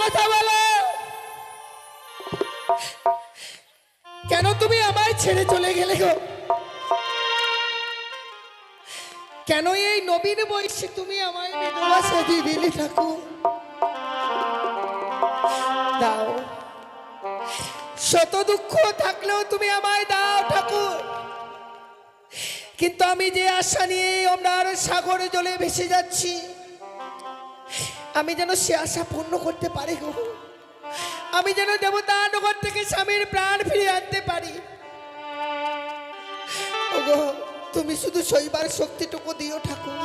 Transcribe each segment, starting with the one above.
কথা বলো। কেন তুমি আমায় ছেড়ে চলে গেলে গো? কেন এই নবীন বয়সে তুমি আমায় বিধবা সাজিয়ে দিলে ঠাকুর? দাও, শত দুঃখ থাকলেও তুমি আমায় দাও ঠাকুর। কিন্তু আমি যে আশা নিয়ে আমরা সাগরে জলে ভেসে যাচ্ছি, আমি যেন সে আশা পূর্ণ করতে পারি গো। আমি যেন দেবতা নগর থেকে স্বামীর প্রাণ ফিরিয়ে আনতে পারি। ওগো, তুমি শুধু সইবার শক্তিটুকু দিও ঠাকুর।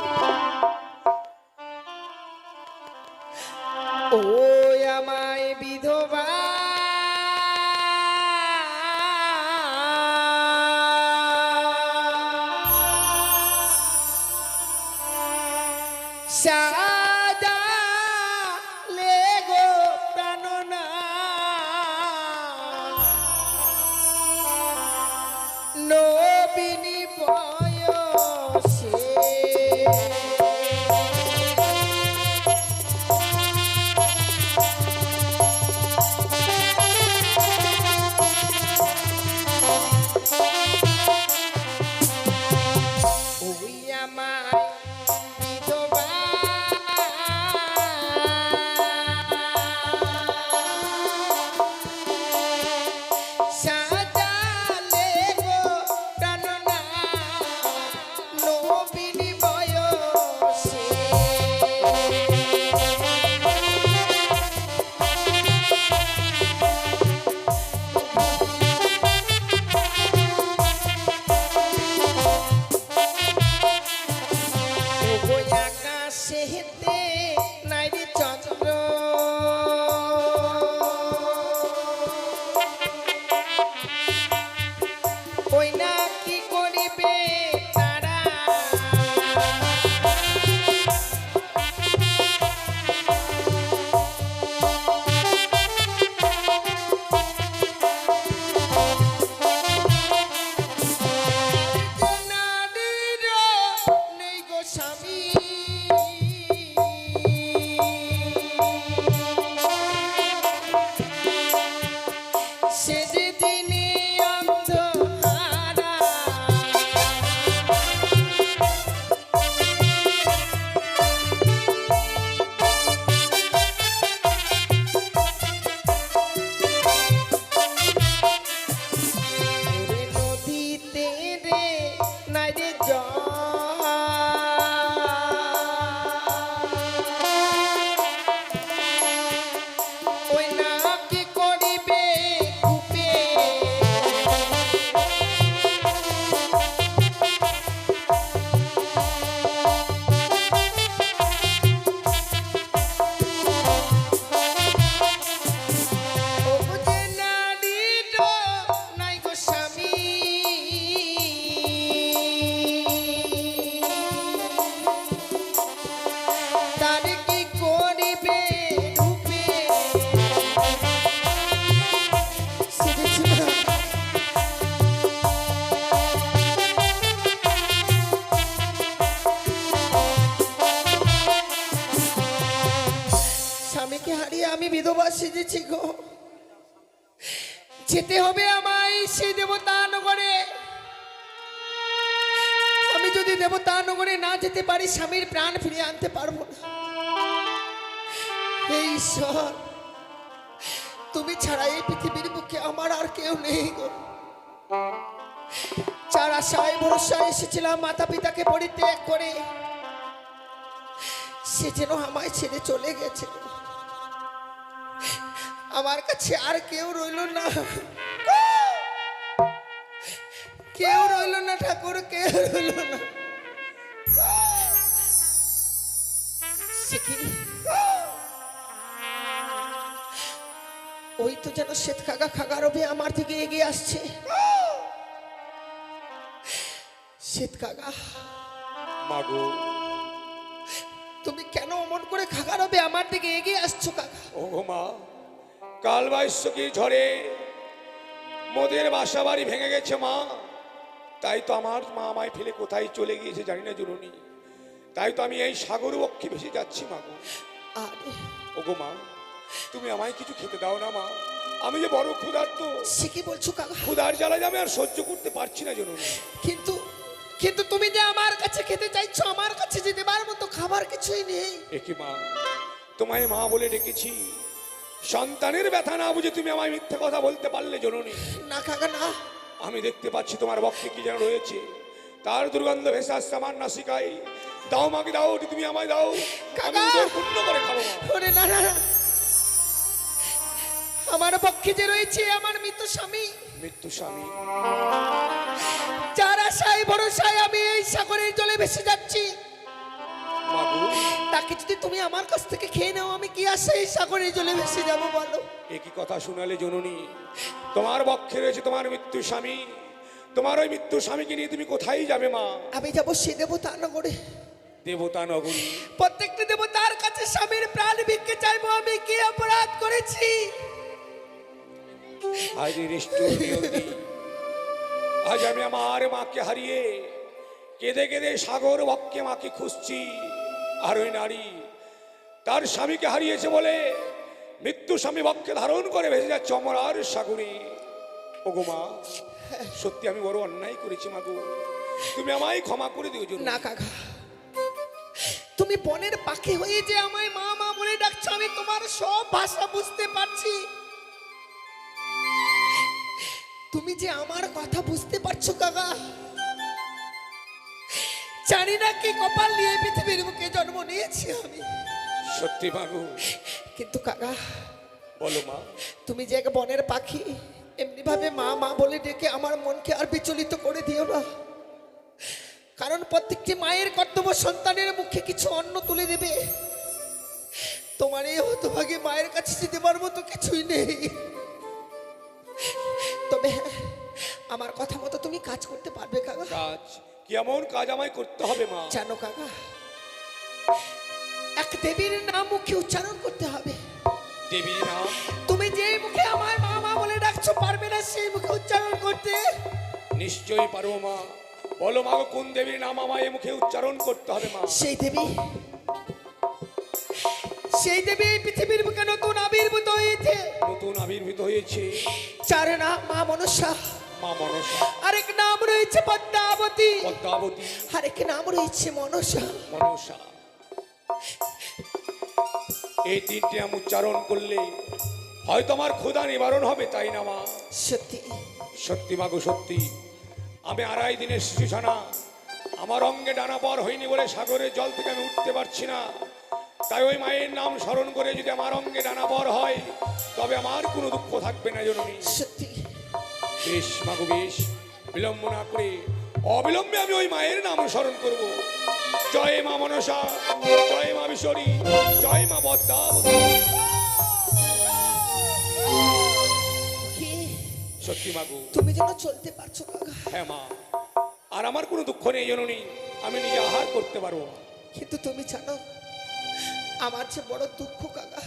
ও আমায় বিধবা সাজালে গো প্রাণনা, নবীনি বয়সে ওই আমায় বিধবা সাজালে গো প্রাণনা, নবীনি বয়সে ওই আকাশে হেতে নাই রে চন্দ্র, ওই না কি করিবে তারা, নারীর নেই গো স্বামী, সে যে দিনে অন্ধহারা, ওরে নদীতে রে নাই রে জল, ওই না কি করিবে কূপে, ও যে নারীর নাই গো স্বামী, তার কি করিবে রূপে, স্বামীকে হারিয়ে আমি বিধবা সেজেছি গো। যেতে হবে আমায় সেই দেবতা নগরে। আমি যদি দেবতা নগরে না যেতে পারি, স্বামীর প্রাণ ফিরিয়ে আনতে পারবো না। হে ঈশ্বর, তুমি ছাড়া এই পৃথিবীর বুকে আমার আর কেউ নেই গো। যার আশায় ভরসায় এসেছিলাম মাতা পিতাকে পরিত্যাগ করে, সে যেন আমায় ছেড়ে চলে গেছে। আমার কাছে আর কেউ রইল না, কেউ রইল না ঠাকুর, কেউ রইল না। সে কি? ওই তো যেন শ্বেত খাগা খাগারবে আমার দিকে এগিয়ে আসছে। শ্বেত খাগা, মাগো, তুমি কেন অমন করে খাগারবে আমার দিকে এগিয়ে আসছো কাকা? ও গো মা, কাল বাইশ্বকী ঝড়ে মোদের বাসা বাড়ি ভেঙে গেছে মা। তাই তো আমার মা আমায় ফেলে কোথায় চলে গিয়েছে জানি না জননী। তাই তো আমি এই সাগর বক্ষে ভেসে যাচ্ছি মাগো। আরে ও গো মা, তুমি আমায় কিছু খেতে দাও না মা, আমি যে বড় ক্ষুধার্ত। সে কি বলছো কাকা? ক্ষুধার জ্বালায় আমি আর সহ্য করতে পারছি না জননী। কিন্তু কিন্তু তুমি যে আমার কাছে খেতে চাইছো, আমার কাছে যে দেবার মতো খাবার কিছুই নেই। একি মা, তোমায় মা বলে ডেকেছি, সন্তানের ব্যথা না বুঝে তুমি আমায় মিথ্যে কথা বলতে পারলে জননী? না কাকা না, আমি দেখতে পাচ্ছি তোমার বক্ষে কি যেন রয়েছে, তার দুর্গন্ধ ভেসে আসছে আমার নাসিকায়। দাও মাকে দাও, ওটি তুমি আমায় দাও, আমি কাকা! উদর পূর্ণ করে খাবো মা। ওরে না না না। আমার পক্ষে যে রয়েছে আমার মৃত স্বামী, মৃত্যু স্বামী, যার আশায় ভরসায় আমি এই সাগরের জলে ভেসে যাচ্ছি, মাগো তাকে যদি তুমি আমার কাছ থেকে খেয়ে নাও, আমি কি আশায় এই সাগরের জলে ভেসে যাবো বলো? একই কথা শোনালে জননী? তোমার বক্ষে রয়েছে তোমার মৃত্যু স্বামী, তোমার ওই মৃত্যু স্বামীকে নিয়ে তুমি কোথায় যাবে মা? আমি যাবো সে দেবতা নগরে। দেবতা নগরী? প্রত্যেকটা দেবতার কাছে স্বামীর প্রাণ ভিক্ষে চাইবো। আমি কি অপরাধ করেছি? আজ এই নিষ্ঠুর নিয়তি, আজ আমি আমার মাকে হারিয়ে কেঁদে কেঁদে সাগর বক্ষে মাকে খুঁজছি। আর ওই নারী তার স্বামীকে হারিয়েছে বলে মৃত্যু স্বামী বক্ষে ধারণ করে ভেসে যাচ্ছে অমরার সাগরে। ওগো মা, সত্যি আমি বড় অন্যায় করেছি মাগো, তুমি আমায় ক্ষমা করে দিও জন্য। না কাকা, তুমি বনের পাখি হয়ে যে আমায় মা মা বলে ডাকছো, আমি তোমার সব ভাষা বুঝতে পারছি। তুমি যে আমার কথা বুঝতে পারছো কাকা, জানি না কি কপাল নিয়ে পৃথিবীর বুকে জন্ম নিয়েছি আমি। সত্যি মাগো। কিন্তু কাকা, বলো মা। তুমি যে এক বনের পাখি, এমনি ভাবে মা মা বলে ডেকে আমার মনকে আর বিচলিত করে দিও না। কারণ প্রত্যেকটি মায়ের কর্তব্য সন্তানের মুখে কিছু অন্ন তুলে দেবে। তোমার এই হতভাগে মায়ের কাছে যে দেবার মতো কিছুই নেই। তবে হ্যাঁ, আমার কথা মতো তুমি কাজ করতে পারবে কাকা? কাজ? কেমন কাজ আমায় করতে হবে মা? জানো কাকা, এক দেবীর নাম মুখে উচ্চারণ করতে হবে। দেবীর নাম? তুমি যেই মুখে আমার মা মা বলে ডাকছো, পারবে না সেই মুখে উচ্চারণ করতে? নিশ্চয়ই পারবো মা। বলো মা, কোন দেবীর নাম আমায় এই মুখে উচ্চারণ করতে হবে মা? সেই দেবী, সেই দেবী এই পৃথিবীর বুকে নতুন আবির্ভূত হয়েছে। নতুন আবির্ভূত হয়েছে? চার নাম মা মনসা, মা মনসা, আরেক নাম রয়েছে পদ্মাবতী, পদ্মাবতী, আরেক নাম রয়েছে মনসা। মনসা। এই তিনটি নাম উচ্চারণ করলে হয়তো আমার ক্ষুধা নিবারণ হবে, তাই না মা? সত্যি সত্যি মাগো সত্যি। আমি আড়াই দিনের শিশু ছানা, আমার অঙ্গে ডানা পর হয়নি বলে সাগরের জল থেকে আমি উঠতে পারছি না। তাই ওই মায়ের নাম স্মরণ করে যদি আমার অঙ্গে ডানা পর হয়, তবে আমার কোনো দুঃখ থাকবে না জননী। সত্যি। বেশ মাগো বেশ, বিলম্ব না করে অবিলম্বে আমি ওই মায়ের নাম স্মরণ করব। জয় মা মনসা, জয় মা বিশ্বরী, জয় মা পদ্মাবতী। কি? সত্যি মাগো। তুমি যেন চলতে পারছো কাকা। হ্যাঁ মা, আর আমার কোনো দুঃখ নেই জননী, আমি নিজে আহার করতে পারবো। কিন্তু তুমি জানো আমার যে বড় দুঃখ কাকা,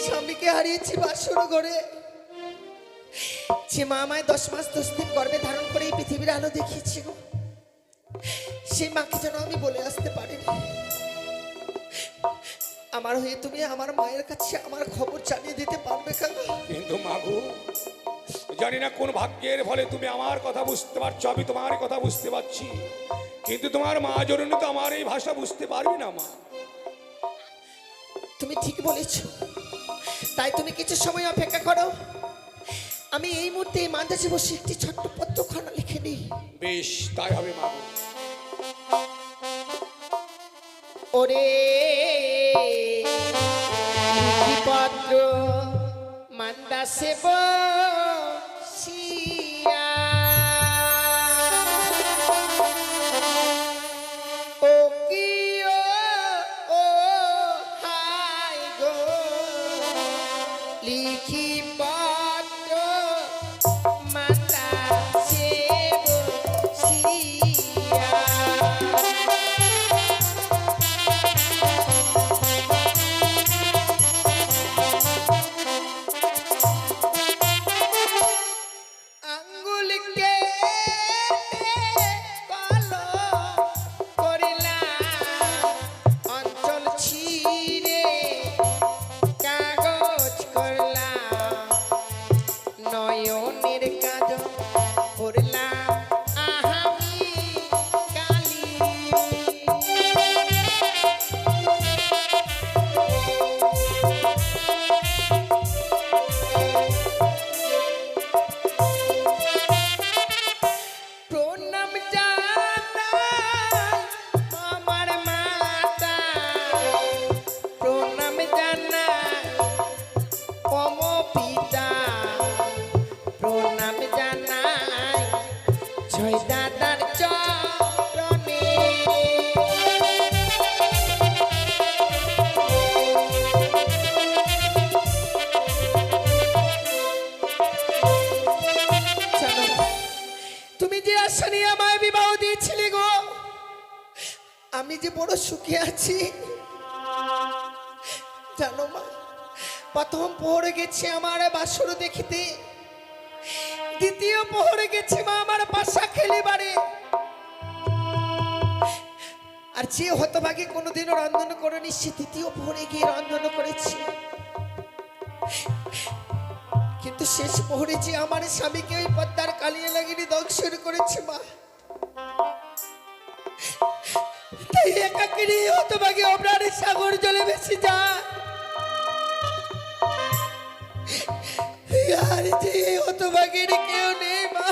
স্বামীকে হারিয়েছি বাসর ঘরে। যে মা আমায় 10 মাস 10 দিন গর্ভে ধারণ করে এই পৃথিবীর আলো দেখিয়েছিল, সেই মাকে যেন আমি বলে আসতে পারিনি। আমার হয়ে তুমি আমার মায়ের কাছে আমার খবর জানিয়ে দিতে পারবে কাকা? কিন্তু মাগো, জানি না কোন ভাগ্যের ফলে তুমি আমার কথা বুঝতে পারছো, আমি তোমার কথা বুঝতে পারছি, কিন্তু তোমার মা জননী তো আমার এই ভাষা বুঝতে পারবে না মা। তুমি ঠিক বলেছ, তাই তুমি কিছু সময় অপেক্ষা করো। আমি এই মুহূর্তে এই মাঝে বসে একটি ছোট্ট পত্রখানা লিখে নিই। বেশ, তাই হবে মাগো। ওরে পত্র মান্দাসে বসিয়া, ও কি ও হাই গো, লিখি পত্র মান্দাসে বসিয়া। মনের কাজ করলাম আহামি কালি। প্রণাম জানাই আমার মাতা, প্রণাম জানাই পম পিতা, প্রণাম জানাই ছয় দাদার চরণে। জানো, তুমি যে আশা নিয়ে আমায় বিবাহ দিয়েছিলে গো, আমি যে বড় সুখে আছি জানো মা। প্রথম পোহরে গেছে আমার বাসর দেখিতে, দ্বিতীয় পোহরে গেছে মা আমার পাশা খেলিবারে। আর যে হতভাগে কোনোদিনও রন্ধন করেনি সে তৃতীয় পোহরে গিয়ে রন্ধন করেছে। কিন্তু শেষ পোহরে যে আমার স্বামীকে ওই পদ্মার কালিয়া লাগিয়ে দংশন করেছে মা, তাই একাকিনী হতভাগে অমরার সাগর জলে ভেসে যায়। আর যে হতভাগের কেউ নেই মা,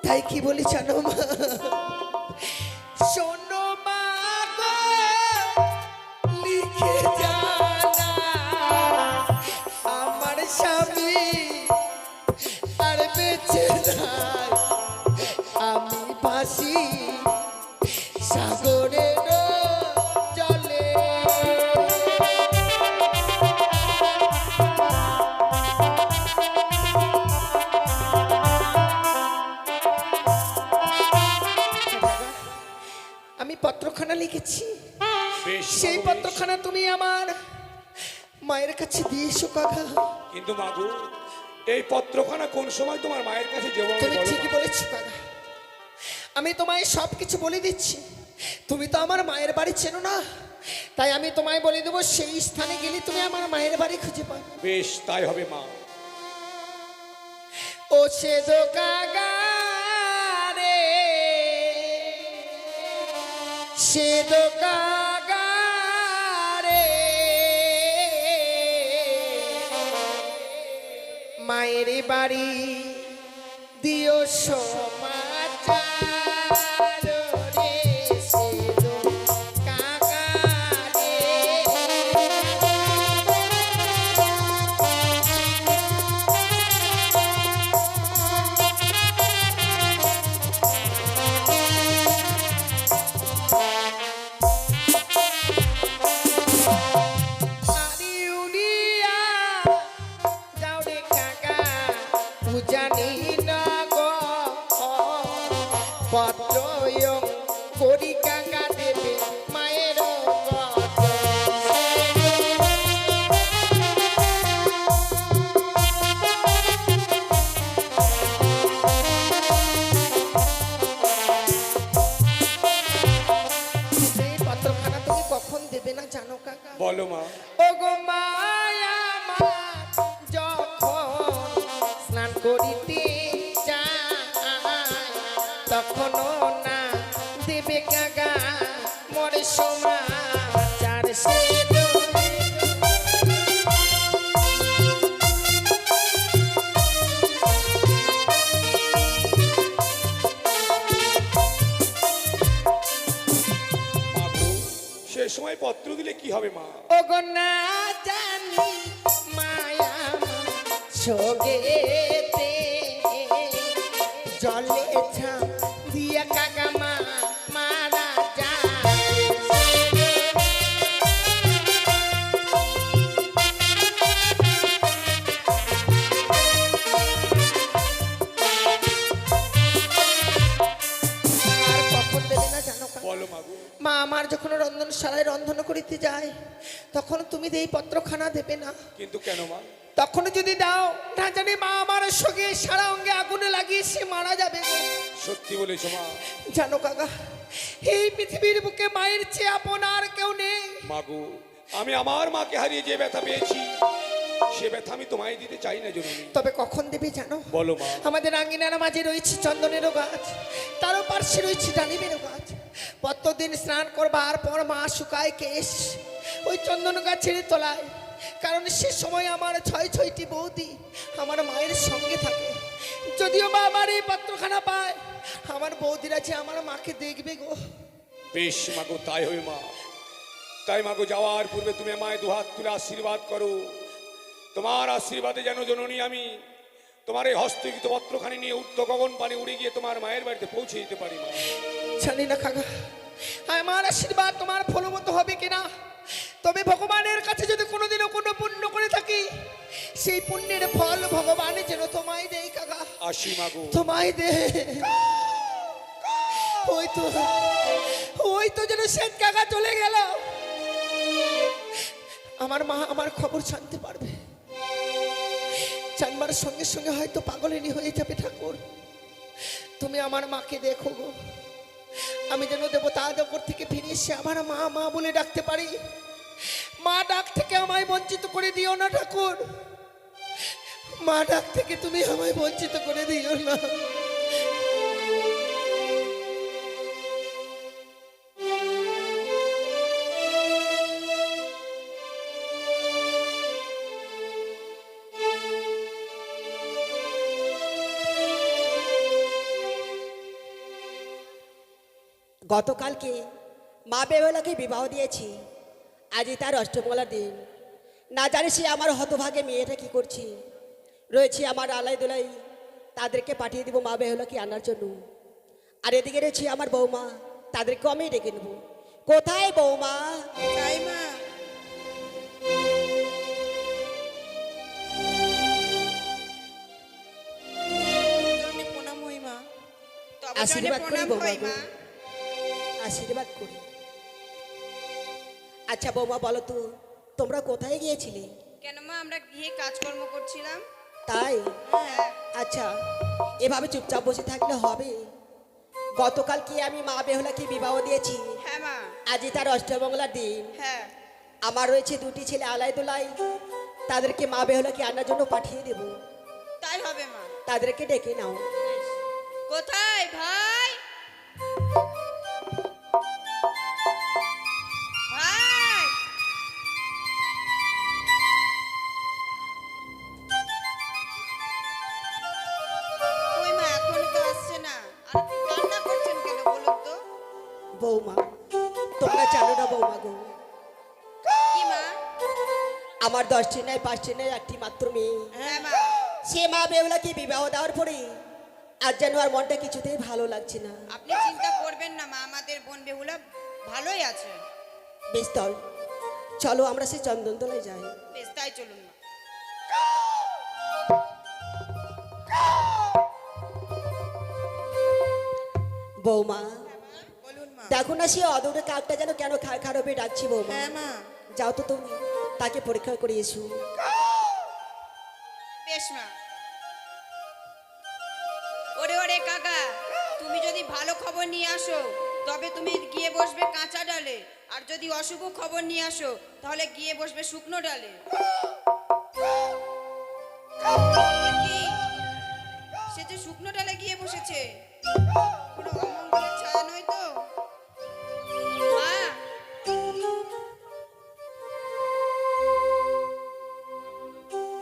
তাই কি বলি জানো মা, শোনো মা গো, লিখে জানা আমার স্বামী আর বেঁচে নাই, আমি ভাসি সাগরের জলে। আমি পত্রখানা লিখেছি, বেশ সেই মাগো, বেশ। পত্রখানা তুমি আমার মায়ের কাছে দিয়ে এসো কাকা। কিন্তু মাগো, এই পত্রখানা কোন সময় তোমার মায়ের কাছে যাবো আমি তুমি বলো ঠিকই মা? বলেছো কাকা, আমি তোমায় সব কিছু বলে দিচ্ছি। তুমি তো আমার মায়ের বাড়ি চেনো না, তাই আমি তোমায় বলে দেবো, সেই স্থানে গেলে তুমি আমার মায়ের বাড়ি খুঁজে পাবে। বেশ তাই হবে মা। ও সে দো কাকা রে, সে দো কাকা রে, মায়ের বাড়ি দিও সমাচার রে, সে দো কাকা রে। আরে উনিয়া যাও রে কাকা, উজানি না গো পত্র করি কাকা দেবে মায়ের পত্র। সেই পত্রখানা তুমি কখন দেবে না জানো কাকা? বলো মা। ও গো মায়া মা, যখন স্নান করিতে যায় তখনও না দেবে কাকা মরে সমাচার। সে মাগো, সে সময় পত্র দিলে কি হবে মা? ও গো না জানি মায়া সোগেতে জলে ছাপ দিয়া কাকা মা মারা যায়। আর কখন দেবে না জানো কাকা? বলো মাগো। মা আমার যখন রন্ধনশালায় রন্ধন করিতে যায় তখন তুমি এই পত্রখানা দেবে না। কিন্তু কেন মা? তখন যদি দাও না জানি মা আমার সঙ্গে সারা অঙ্গে আগুনে লাগিয়ে সে মারা যাবে গো। সত্যি বলেছো মা। জানো কাকা, এই পৃথিবীর বুকে মায়ের চেয়ে আপন আর কেউ নেই। মাগো, আমি আমার মাকে হারিয়ে যে ব্যথা পেয়েছি সে ব্যথা আমি তোমায় দিতে চাই না জননী। তবে কখন দেবে জানো? বলো মা। আমাদের আঙ্গিনার মাঝে রয়েছে চন্দনেরও গাছ, তারও পার্শ্বে রয়েছে ডালিমেরও গাছ। প্রত্যেকদিন স্নান করবার পর মা শুকায় কেশ ওই চন্দন গাছের তলায়, কারণ সে সময় আমার ছয় ছয়টি বৌদি আমার মায়ের সঙ্গে থাকে। যদিও মা আমার এই পাত্রখানা পায়, আমার বৌদিরা যে আমার মাকে দেখবে গো। বেশ মাগো, তাই হই মা। তাই মাগো, যাওয়ার পূর্বে তুমি আমায় দুহাত তুলে আশীর্বাদ করো। তোমার আশীর্বাদে যেন জননী আমি তোমার এই হস্তগীত পত্রখানি নিয়ে উঠত গগন পানি উড়ে গিয়ে তোমার মায়ের বাড়িতে পৌঁছে দিতে পারি মা। জানি না কাকা আমার আশীর্বাদ তোমার ফলবত হবে কিনা, তবে ভগবানের কাছে যদি কোনোদিনও কোনো পুণ্য করে থাকি, সেই পুণ্যের ফল ভগবান যেন তোমায় দেয় কাকা। আসি মাগো। তোমায় দে। ওই তো যেন শেখ কাকা চলে গেল। আমার মা আমার খবর জানতে পারবে, জানবার সঙ্গে সঙ্গে হয়তো পাগলিনী হয়ে যাবে। ঠাকুর তুমি আমার মাকে দেখো গো, আমি যেন দেবতা দেবর থেকে ফিরে এসে আমার মা মা বলে ডাকতে পারি। মা ডাক থেকে আমায় বঞ্চিত করে দিও না ঠাকুর, মা ডাক থেকে তুমি আমায় বঞ্চিত করে দিও না। গতকালকে মা বেহুলাকে বিবাহ দিয়েছি, আজই তার অষ্টমঙ্গলার দিন। না জানি সে আমার হতভাগে মেয়েটা কি করছে। রয়েছে আমার আলাই দোলাই, তাদেরকে পাঠিয়ে দিব মা বেহুলাকে আনার জন্য। আর এদিকে রয়েছে আমার বৌমা, তাদেরকেও আমি ডেকে নেব। কোথায় বৌমা? তাই মা। প্রণাম হই মা। আশীর্বাদ করি প্রণাম বৌমা হই গো, মা। আশীর্বাদ করি। আচ্ছা বৌমা বলো তো, তোমরা কোথায় গিয়েছিলে? কেন মা, আমরা গিয়ে কাজকর্ম করছিলাম। তাই? হ্যাঁ। আচ্ছা, এভাবে চুপচাপ বসে থাকলে হবে? গতকাল কি আমি মা বেহুলাকে বিবাহ দিয়েছি, হ্যাঁ মা। আজই তার অষ্টমঙ্গলার দিন। হ্যাঁ। আমার রয়েছে দুটি ছেলে আলাই দোলাই, তাদেরকে মা বেহুলাকে আনার জন্য পাঠিয়ে দেব। তাই হবে মা। তাদেরকে ডেকে নাও। কোথায় ভাই? ভাই, ওই মা এখনো তো আসছে না। আর আপনি কান্না করছেন কেন বলুন তো? বৌমা, তোমরা জানো না বৌমা গো, কি মা? আমার 10টি নয় 5টি নয় একটি মাত্র মেয়ে। হ্যাঁ মা। সে মা বেহুলাকে বিবাহ দেওয়ার পরে আজ যেন আর মনটা কিছুতেই ভালো লাগছে না। আপনি চিন্তা করবেন না মা, আমাদের বোন বেহুলা ভালোই আছে। বেশ তল, চলো আমরা সেই চন্দনতলায় যাই। বেশ, তাই চলুন মা। বৌমা বলুন মা। দেখো না, সে অদূরে কাকটা যেন কেন খারাপে ডাকছি। বৌমা হ্যাঁ মা। যাও তো তুমি তাকে পরীক্ষা করে এসো। বেশ মা। ওরে ওরে কাকা, তুমি যদি ভালো খবর নিয়ে আসো তবে তুমি গিয়ে বসবে কাঁচা ডালে, আর যদি অশুভ খবর নিয়ে আসো তাহলে গিয়ে বসবে শুকনো ডালে। কি? সে যে শুকনো ডালে গিয়ে বসেছে, কোনো অমঙ্গলের ছায়া নয় তো? মা,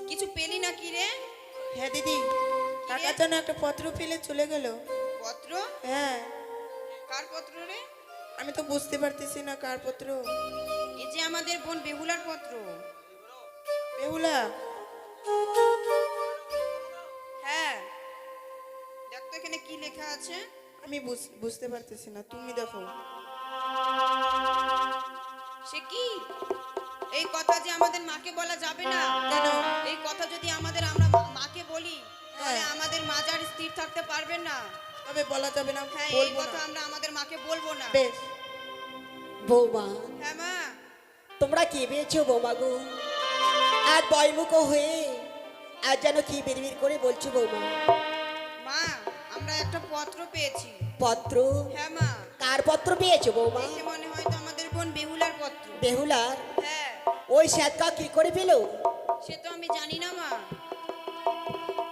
কিছু পেলি না কি রে? হ্যাঁ দিদি, কাকার জন্য একটা পত্র পেলে চলে গেল। পত্র? হ্যাঁ, কার পত্র রে? আমি তো বুঝতে পারতেছি না কার পত্র। এই যে আমাদের বোন বেহুলার পত্র। বেহুলা? হ্যাঁ, দেখ তো এখানে কি লেখা আছে। আমি বুঝতে পারতেছি না, তুমি দেখো। সে কি? এই কথা যে আমাদের মাকে বলা যাবে না। কেন? এই কথা যদি আমরা মাকে বলি তাহলে হ্যাঁ। আমাদের মাজার স্থির থাকতে পারবেন না। তবে বলা যাবে না, হ্যাঁ, এই বলবো কথা না। আমরা আমাদের মাকে বলবো না। বেশ। বৌমা, হ্যাঁ মা। তোমরা কি পেয়েছো বৌমা গো? আর বয়মুখ হয়ে আর যেন কি বিড়বিড় করে বলছো বৌমা? মা, আমরা একটা পত্র পেয়েছি। পত্র? হ্যাঁ মা। কার পত্র পেয়েছো বৌমা? দেখে মনে হয় তো আমাদের বোন বেহুলার পত্র। বেহুলার? হ্যাঁ। ওই শ্যাতকা কি করে পেল? সে তো আমি জানি না মা।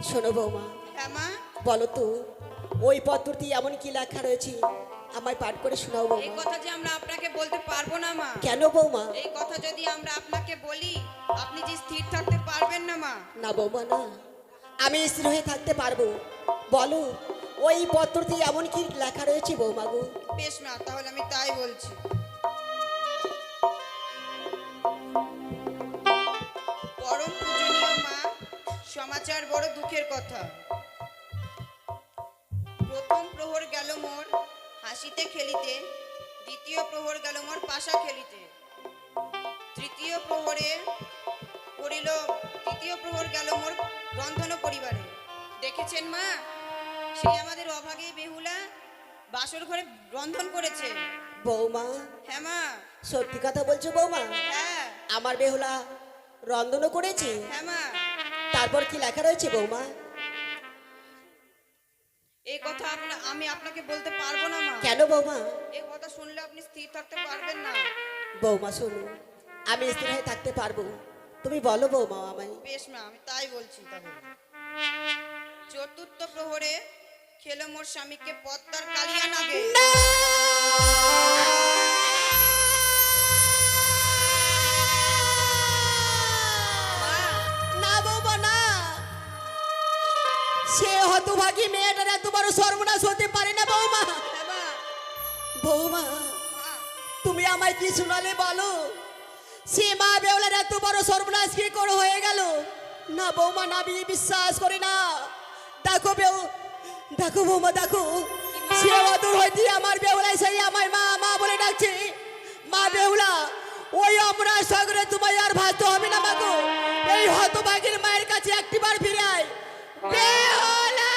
শোনো বৌমা, হ্যাঁ মা, বলো তো ওই পত্রটি এমন কি লেখা রয়েছে, আমায় পাঠ করে শোনাও এই বৌমা। কথা যে আমরা আপনাকে বলতে পারবো না মা। কেন বৌমা? এই কথা যদি আমরা আপনাকে বলি, আপনি যে স্থির থাকতে পারবেন না মা। না বৌমা না, আমি স্থির হয়ে থাকতে পারবো। বলো ওই পত্রটি এমন কি লেখা রয়েছে বৌমা গো? বেশ মা, তাহলে আমি তাই বলছি। পরম পূজনীয় মা, সমাচার বড় দুঃখের কথা। প্রথম প্রহর গেল মোর হাসিতে খেলিতে, দ্বিতীয় প্রহর গেল মোর পাশা খেলিতে, তৃতীয় প্রহর গেল মোর রন্ধন পরিবারে। দেখেছেন মা, সেই আমাদের অভাগে বেহুলা বাসর ঘরে রন্ধন করেছে। বৌমা হ্যাঁ মা, সত্যি কথা বলছো বৌমা? হ্যাঁ আমার বেহুলা রন্ধনও করেছে? হ্যাঁ মা। তারপর কি লেখা রয়েছে বৌমা? এই কথা আমি আপনাকে বলতে পারবো না মা। কেন বৌমা? এই কথা শুনলে আপনি স্থির থাকতে পারবেন না। বৌমা শোনো, আমি স্থির হয়ে থাকতে পারবো, তুমি বলো বৌমা আমায়। বেশ মা, আমি তাই বলছি তাহলে। চতুর্থ প্রহরে খেলো মোর স্বামীকে পদ্মার কালিয়া নাগে। না বৌমা না, সে হতভাগী মেয়েটার এত বড় সর্বনাশ হতে পারে না বৌমা। হ্যাঁ মা, বৌমা মা, তুমি আমায় কি শোনালে বলো, সে মা বেউলার এত বড় সর্বনাশ কি করে হয়ে গেল? না বৌমা না, আমি বিশ্বাস করি না। দেখো দেখো বৌমা দেখো, সে অদূর হইতে আমার বেউলাই সেই আমার মা মা বলে ডাকছে। মা বেহুলা, ওই আমরা সাগরে তোমায় আর ভাসতে হবে না মাগো, এই হতভাগীর মায়ের কাছে একটিবার ফিরে আয় বেহুলা।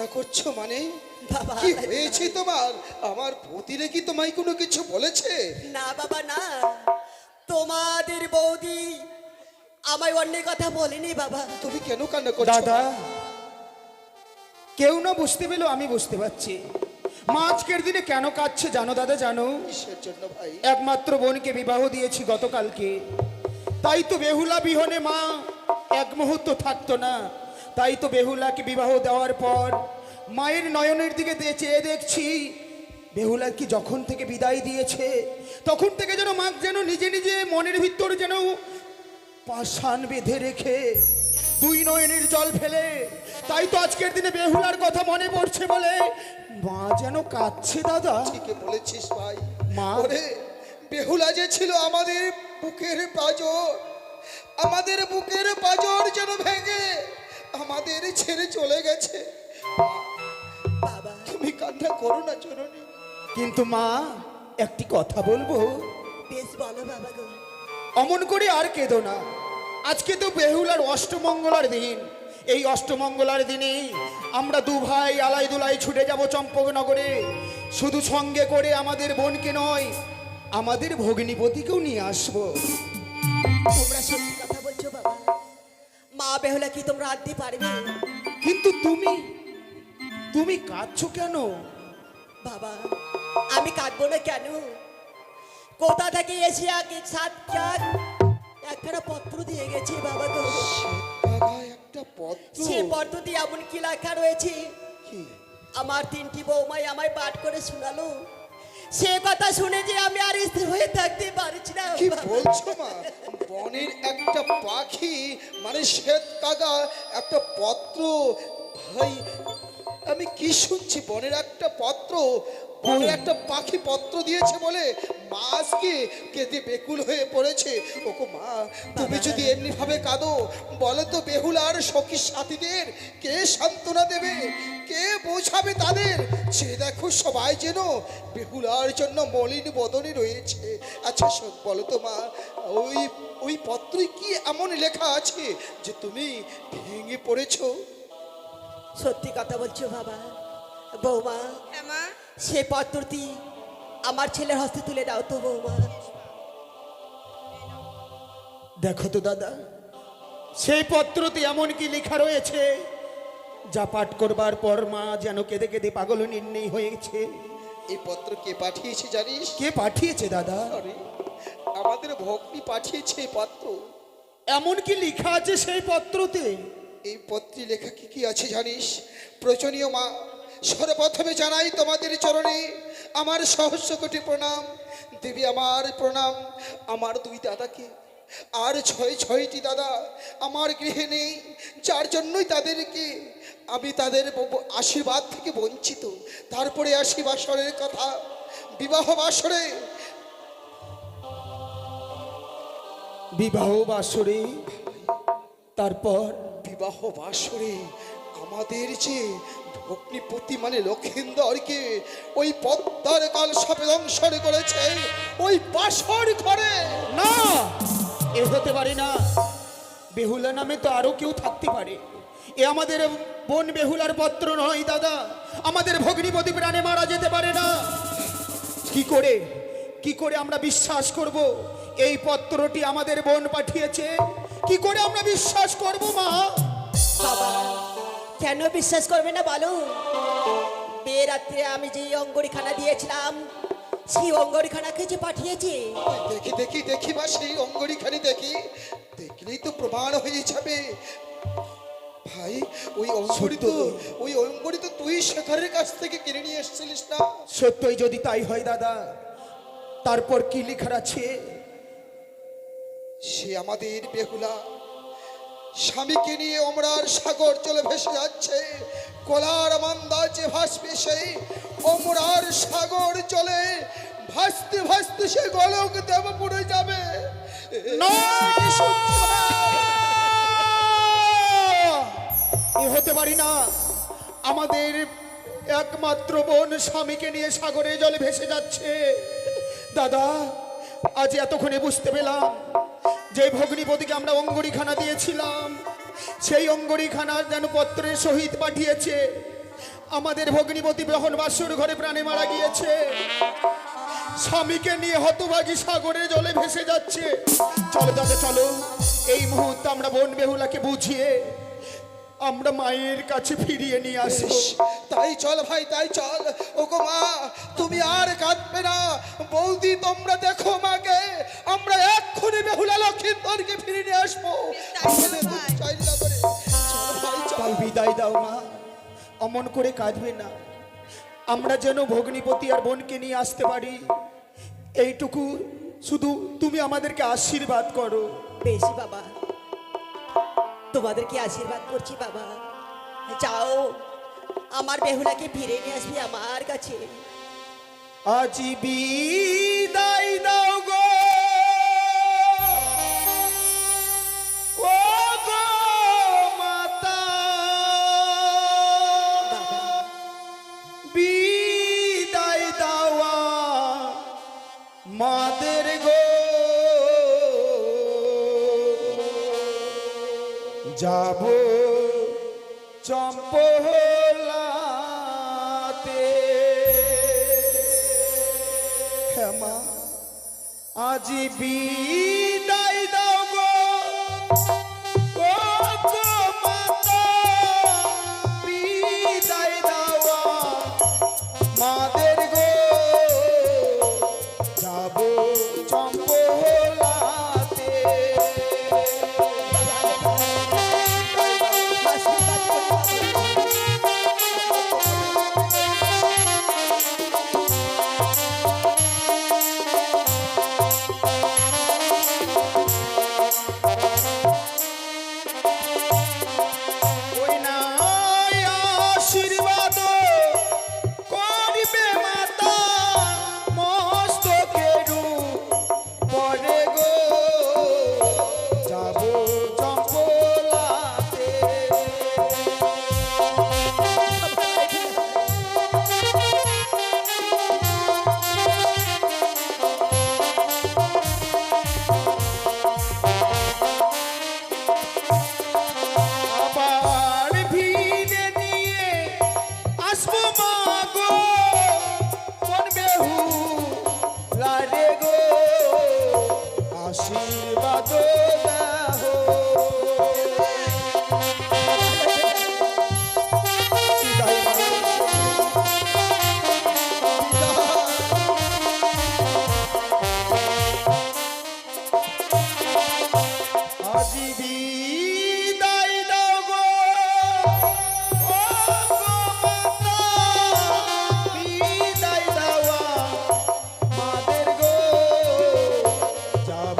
কান্না করছো মানে? বাবা, কি হয়েছে তোমার? আমার পতিরে কি তোমায় কোনো কিছু বলেছে? না বাবা না, তোমাদের বৌদি আমায় অন্য কথা বলেনি বাবা। তুমি কেন কান্না করছো? দাদা, কেউ না বুঝতে পেলেও আমি বুঝতে পারছি মা আজকের দিনে কেন কাঁদছে জানো দাদা, জানো? কিসের জন্য ভাই? একমাত্র বোনকে বিবাহ দিয়েছি গতকালকে, তাই তো বেহুলা বিহনে মা এক মুহূর্ত থাকতো না। তাই তো বেহুলাকে বিবাহ দেওয়ার পর মায়ের নয়নের দিকে চেয়ে দেখছি বেহুলা কি যখন থেকে বিদায় দিয়েছে তখন থেকে যেন মা যেন নিজে নিজে মনের ভিতর যেন পাষাণ বেঁধে রেখে দুই নয়নের জল ফেলে। তাই তো আজকের দিনে বেহুলার কথা মনে পড়ছে বলে মা যেন কাঁদছে দাদা। ঠিকই বলেছিস ভাই। মা। ওরে, বেহুলা যে ছিল আমাদের বুকের পাঁজর, আমাদের বুকের পাঁজর যেন ভেঙে আমাদের ছেড়ে চলে গেছে। বাবা, তুমি কান্না করো না জননী। কিন্তু মা একটি কথা বলবো, বেশ বলো বাবা গো। অমন করে আর কেঁদো না। আজকে তো বেহুলার অষ্টমঙ্গলার দিন। এই অষ্টমঙ্গলার দিনে আমরা দু ভাই আলাই দুলাই ছুটে যাব চম্পকনগরে। শুধু সঙ্গে করে আমাদের বোনকে নয়, আমাদের ভগ্নিপতিকেও নিয়ে আসবো। তোমরা সত্যি কথা বলছো বাবা? মা বেহুলা কি তোমরা আনতে পারবে? কিন্তু তুমি কাঁদছো কেন? বাবা, আমি কাঁদবো না কেন? কোথা থেকে এসে আগে সাতটার একটা পত্র দিয়ে গেছে বাবা গো। শ্বেতবাগায় একটা পত্র। সে পত্রটি এমন কি লেখা রয়েছে, কি? আমার তিনটি বৌমাই আমায় পাঠ করে শোনালো। সে কথা শুনে যে আমি আর স্থির হয়ে থাকতে পারছি না কি বাবা। বলছো মা? বনের একটা পাখি মানে শ্বেত কাকা একটা পত্র? ভাই, আমি কি শুনছি? বনের একটা পত্র, বনের একটা পাখি পত্র দিয়েছে বলে মা আজকে কেঁদে বেকুল হয়ে পড়েছে। ওগো মা, তুমি যদি এমনি ভাবে কাঁদো, বলো তো বেহুলার সখী সাথীদের কে সান্ত্বনা দেবে, কে বোঝাবে তাদের? সে দেখো সবাই যেন বেহুলার জন্য মলিন বদনে রয়েছে। আচ্ছা শোন, বলো তো মা, ওই ওই পত্রে কি এমন লেখা আছে যে তুমি ভেঙে পড়েছো? সত্যি কথা বলছো বাবা? বৌমা, হ্যাঁ মা। সে পত্রটি আমার ছেলের হস্তে তুলে দাও তো বৌমা। দেখো তো দাদা, সেই পত্রতে এমন কি লেখা রয়েছে যা পাঠ করবার পর মা যেন কেঁদে কেঁদে পাগল নির্ণয় হয়েছে। এই পত্র কে পাঠিয়েছে জানিস? কে পাঠিয়েছে দাদা? আরে, আমাদের ভগ্নী পাঠিয়েছে এই পত্র। এমন কি লেখা আছে সেই পত্রতে? এই পত্রে লেখা কি কি আছে জানিস? প্রচনীয় মা, সর্বপ্রথমে জানাই তোমাদের চরণে আমার সহস্র কোটি প্রণাম। দেবী আমার প্রণাম আমার দুই দাদাকে, আর ছয়টি দাদা আমার গৃহে নেই, যার জন্যই তাদেরকে আমি তাদের আশীর্বাদ থেকে বঞ্চিত। তারপরে আসি বাসরের কথা। বিবাহ বাসরে বিবাহ বাসরে, তারপর বিবাহ বাসরে আমাদের যে ভগ্নিপতি মানে লক্ষিন্দরকে ওই পদ্মার কাল সাপে দংশন করেছে ওই বাসর ঘরে। না, এ হতে পারে না। বেহুলা নামে তো আরো কেউ থাকতে পারে। এ আমাদের বোন বেহুলার পত্র নয় দাদা। আমাদের ভগ্নিপতি প্রাণে মারা যেতে পারে না। কি করে আমরা বিশ্বাস করব এই পত্রটি আমাদের বোন পাঠিয়েছে? কি করে আমরা বিশ্বাস করব মা? বাবা, কেন বিশ্বাস করবে না বলো? বিয়ের রাত্রে আমি যে অঙ্গরিখানা দিয়েছিলাম, সেই অঙ্গরিখানাকে যে পাঠিয়েছে। দেখি দেখি দেখি বা সেই অঙ্গরিখানি দেখি, দেখলেই তো প্রমাণ হয়ে যাবে। ভাই, ওই অঙ্গরি তো তুই শেখরের কাছ থেকে কিনে নিয়ে এসেছিলিস না? সত্যই যদি তাই হয় দাদা, তারপর কি লেখা আছে? সে আমাদের বেহুলা স্বামীকে নিয়ে ওমরার সাগর চলে ভেসে যাচ্ছে। কলার মান্দা যে ভাসবে সেই ওমরার সাগর চলে ভাসতে ভাসতে সে গলক দেবপুরে যাবে। না! এ হতে পারি না। আমাদের একমাত্র বোন স্বামীকে নিয়ে সাগরে জলে ভেসে যাচ্ছে। দাদা, আজ এতক্ষণে বুঝতে পেলাম যে ভগ্নিপতিকে আমরা অঙ্গরিখানা দিয়েছিলাম, সেই অঙ্গরিখানার যেন পত্রের সহিত পাঠিয়েছে আমাদের ভগ্নিপতি বহন বাসুর ঘরে প্রাণে মারা গিয়েছে, স্বামীকে নিয়ে হতভাগী সাগরে জলে ভেসে যাচ্ছে। চলো দাদা চলো, এই মুহূর্তে আমরা বোন বেহুলাকে বুঝিয়ে আমরা মায়ের কাছে ফিরিয়ে নিয়ে আসবো। বেশ, তাই চল ভাই, তাই চল। ওগো মা, তুমি আর কাঁদবে না। বৌদি তোমরা দেখো মাকে, আমরা এক্ষুনি বেহুলা লক্ষ্মীন্দরকে ফিরে নিয়ে আসবো। তাই না আমাদের দুধ ভাই? চাই না করে। চল ভাই, চল। তাই বিদায় দাও মা, অমন করে কাঁদবে না। আমরা যেন ভগ্নিপতি আর বোনকে নিয়ে আসতে পারি, এইটুকু শুধু তুমি আমাদেরকে আশীর্বাদ করো। বেশি বাবা, তোমাদেরকে আশীর্বাদ করছি বাবা। যাও, আমার বেহুলাকে ফিরে নিয়ে আসবি আমার কাছে। আজি বিদায় দাও গো, ও গো মাতা, বাবা, বিদায় দাওয়া মাদের গো, যাব চম্পলাতে। হ্যাঁ মা, আজ বিদায় দাও গো, ও গো মাতা, বিদায় দাওয়া মাদের গো, যাব চম্পলাতে। আশীর্বাদ করি বাবা। ওই না আশীর্বাদ করিবে মাতা মস্তকের পরে গো, যাব চম্পলাতে। আবার ভিড়ে নিয়ে আসবো মা গো, কোন বেহুলারে গো, আশীর্বাদ দাও। বিদায় মা। আজি বিদায় দাও গো, ও গো মাতা, বিদায় দাওয়া মাদের গো, যাব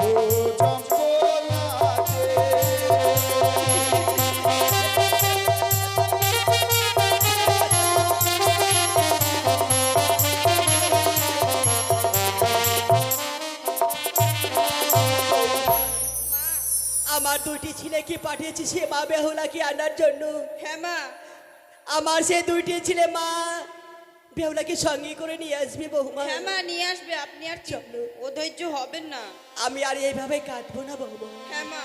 চম্পলাতে। আমার দুটি ছেলেকে পাঠিয়েছি সে মা বেহুলাকে আনার জন্য। হ্যাঁ মা, আমার সে দুইটি ছেলে মা বেহুলাকে সঙ্গে করে নিয়ে আসবে বহুমা। হ্যাঁ মা, নিয়ে আসবে। আপনি আর চলো। অধৈর্য হবেন না। আমি আর এইভাবে কাঁদবো না বহুমা। হ্যাঁ মা,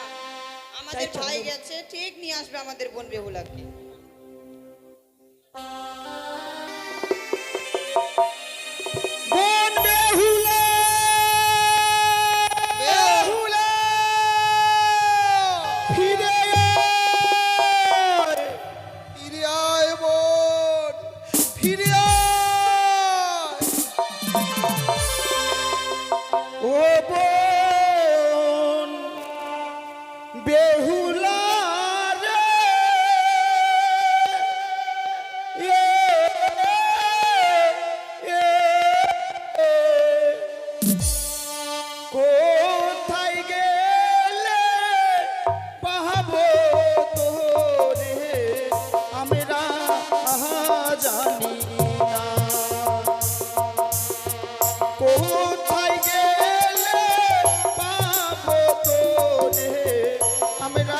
আমাদের তাই চলো। ভাই গেছে, ঠিক নিয়ে আসবে আমাদের বোন বেহুলাকে। বোন বেহুলা, বেহুলা, ফিরে আয়। ফিরে আয় বোন, ফিরে আয়। ও বোন বেহুলা রে, এ, এ, এ, কোথায় গেলে পাহাবো তোরে, আমরা জানি না। কোথায় গেলে পাবো তোরে, আমরা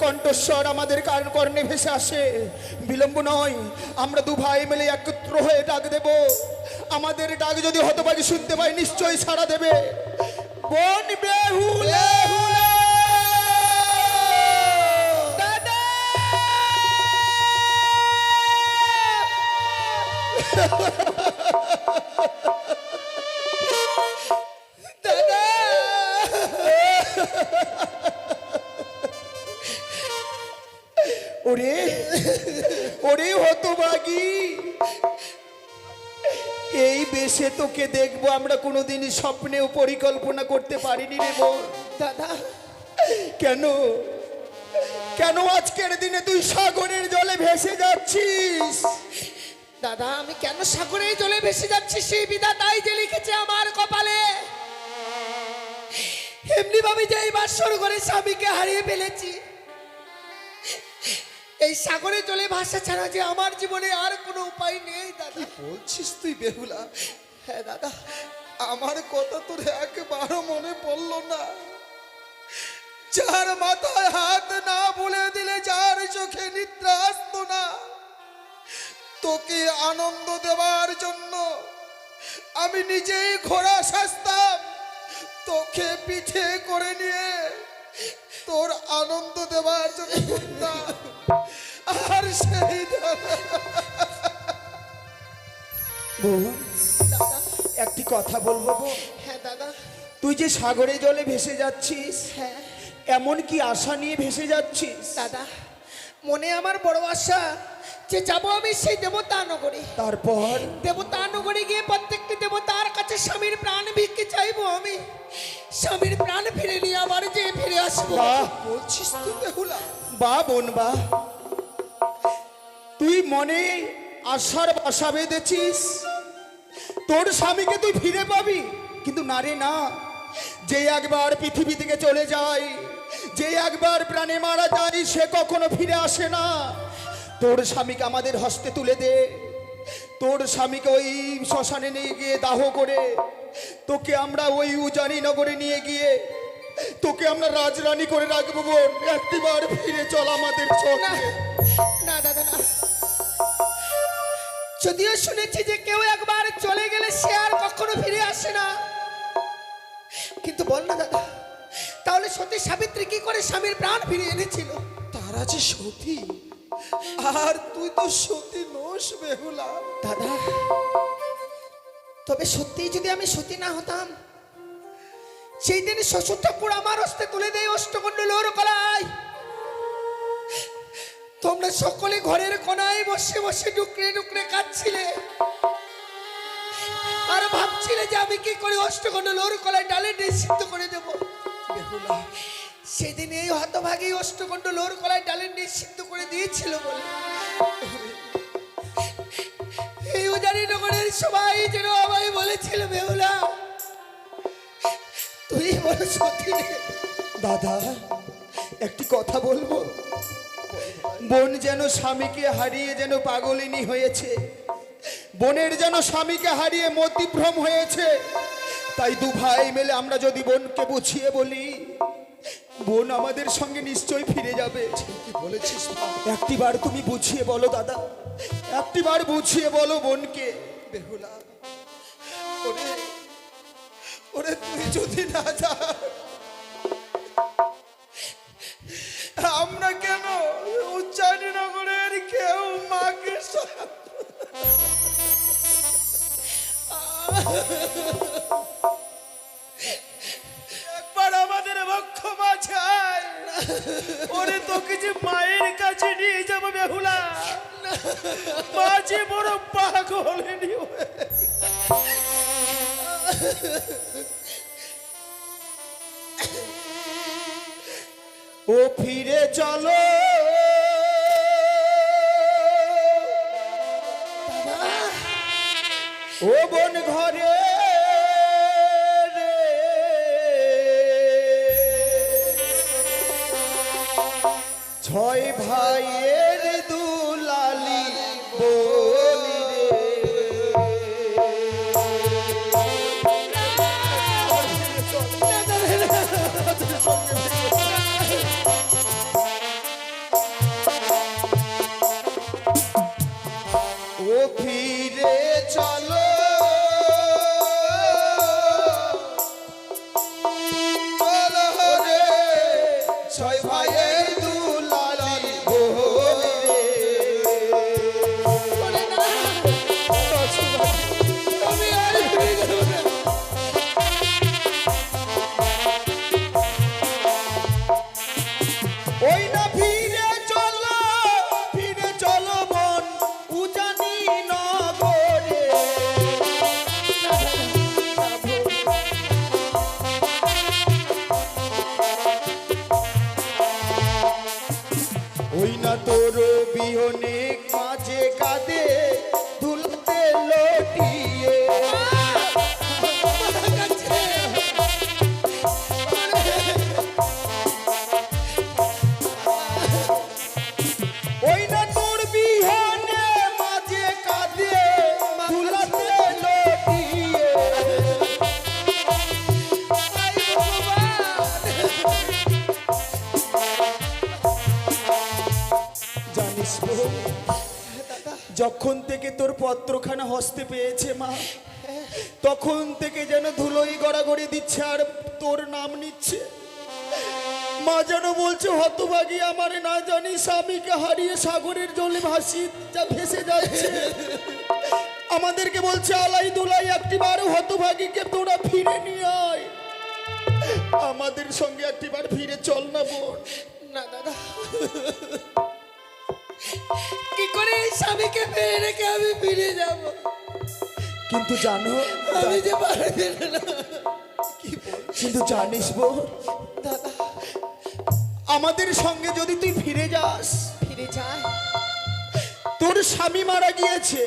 কণ্ঠস্বর আমাদের কর্ণে ভেসে আসে। বিলম্ব নয়, আমরা দু ভাই মিলে একত্র হয়ে ডাক দেব। আমাদের ডাক যদি হতভাগী শুনতে পাই নিশ্চয়ই সাড়া দেবে। বোন বেহুলা, দাদা দাদা ওরে ওরে হতভাগী, এই বেশে তোকে দেখবো আমরা কোনোদিন স্বপ্নেও পরিকল্পনা করতে পারিনি রে বোন। দাদা কেন কেন আজকের দিনে তুই সাগরের জলে ভেসে যাচ্ছিস? দাদা আমি কেন সাগরে জলে ভেসে যাচ্ছি সেই বিধাতাই যে লিখেছে আমার কপালে। এমনি ভাবে যে এই বাসর ঘরে স্বামীকে হারিয়ে ফেলেছি, এই সাগরে জলে ভাসা ছাড়া যে আমার জীবনে আর কোনো উপায় নেই। দাদা বলছিস তুই বেহুলা? হ্যাঁ দাদা, আমার কথা তোর একবারও মনে পড়লো না? যার মাথায় হাত না বলে দিলে, যার চোখে নিদ্রা আসতো না, তোকে আনন্দ দেওয়ার জন্য আমি নিজেই ঘোড়া সাজতাম, তোকে পিঠে করে নিয়ে তোর আনন্দ দেওয়ার জন্য ঘুরতাম। আর সেই বউ, একটি কথা বলবো বউ? হ্যাঁ দাদা, তুই যে সাগরে জলে ভেসে যাচ্ছিস, হ্যাঁ এমন কি আশা নিয়ে ভেসে যাচ্ছিস? দাদা মনে আমার বড় আশা যে যাবো আমি সেই দেবতা নগরে। তারপর দেবতা নগরে গিয়ে প্রত্যেকটি দেবতার কাছে স্বামীর প্রাণ ভিক্ষে চাইবো আমি। স্বামীর প্রাণ ফিরে নিয়ে আবার যে ফিরে আসবো। বাহ বলছিস তুই বেহুলা? বা বোন বা, তুই মনে আশার বাসা বেঁধেছিস, তোর স্বামীকে তুই ফিরে পাবি। কিন্তু না রে না, যে একবার পৃথিবী থেকে চলে যায়, যে একবার প্রাণে মারা যায়, সে কখনো ফিরে আসে না। তোর স্বামীকে আমাদের হস্তে তুলে দে, তোর স্বামীকে ওই শ্মশানে নিয়ে গিয়ে দাহ করে তোকে আমরা ওই উজানি নগরে নিয়ে গিয়ে তোকে আমরা রাজরানী করে রাখবো। বোন, একটিবার ফিরে চল আমাদের না সঙ্গে। না দাদা না, যদিও শুনেছি যে কেউ একবার চলে গেলে সে আর কখনো ফিরে আসে না, কিন্তু বল না দাদা, তাহলে সতী সাবিত্রী কি করে স্বামীর প্রাণ ফিরিয়ে এনেছিল? তারা যে সতী, আর তুই তো সতী নোস বেহুলা। দাদা তবে সত্যিই যদি আমি সতী না হতাম, সেই দিন শ্বশুর ঠাকুর আমার হস্তে তুলে দেয় অষ্টকণ্ড লোর কলায়, তোমরা সকলে ঘরের কোনায় বসে বসে ডুকরে ডুকরে কাঁদছিলে আর ভাবছিলে যে আমি কি করে অষ্টকণ্ড লোর কলায় ডালে নিষিদ্ধ করে দেব। বেহুলা, সেদিন এই হতভাগী অষ্টকণ্ড লোর কলায় ডালে নিষিদ্ধ করে দিয়েছিল বলে এই উজানি নগরের সবাই যেন আমায় বলেছিল, বেহুলা তুই বড় সতী। দাদা একটি কথা বলবো? বোন যেন স্বামীকে হারিয়ে যেন পাগলিনী হয়েছে, বোনের যেন স্বামীকে হারিয়ে মতিভ্রম হয়েছে। তাই দু ভাই মিলে আমরা যদি বোনকে বুঝিয়ে বলি, বোন আমাদের সঙ্গে নিশ্চয়ই ফিরে যাবে। কি বলেছিস মা? একটিবার তুমি বুঝিয়ে বলো দাদা, একটিবার বুঝিয়ে বলো বোনকে। বেহুলা, ওরে ওরে তুই যদি না যা, আমরা কেন উচ্চারী নগরের কেউ মাকে একবার আমাদের বক্ষ মাঝায়, ওরে তোকে যে মায়ের কাছে নিয়ে যাবো বেহুলা, মাঝে বড় পাগল ও ফিরে চলো ও বোন ঘরে রে, ছয় ভাইয়ের দুলালি বলি রে। ওই না তোর বিহনে মাঝে কাঁদে দুলতে লটিয়ে। ওই না তোর বিহনে মাঝে কাঁদে দুলতে লটিয়ে। জানিস তো, যখন থেকে তোর পত্রখানা হস্তে পেয়েছে মা, তখন থেকে যেন ধুলোই গড়াগড়ি দিচ্ছে আর তোর নাম নিচ্ছে। মা যেন বলছে হতভাগী আমার না জানি স্বামীকে হারিয়ে সাগরের জলে ভেসে যাচ্ছে। আমাদেরকে বলছে আলাই দুলাই একটিবার হতভাগীকে তোরা ফিরে নিয়ে আয়, আমাদের সঙ্গে একটিবার ফিরে চল না বোন। না দাদা, কি করে এই স্বামীকে ফেলে রেখে আমি ফিরে যাব? কিন্তু জানো, আমি যে পারবে না। কিন্তু জানিস বোন, দাদা, আমাদের সঙ্গে যদি তুই ফিরে যাস, ফিরে যায়। তোর স্বামী মারা গিয়েছে,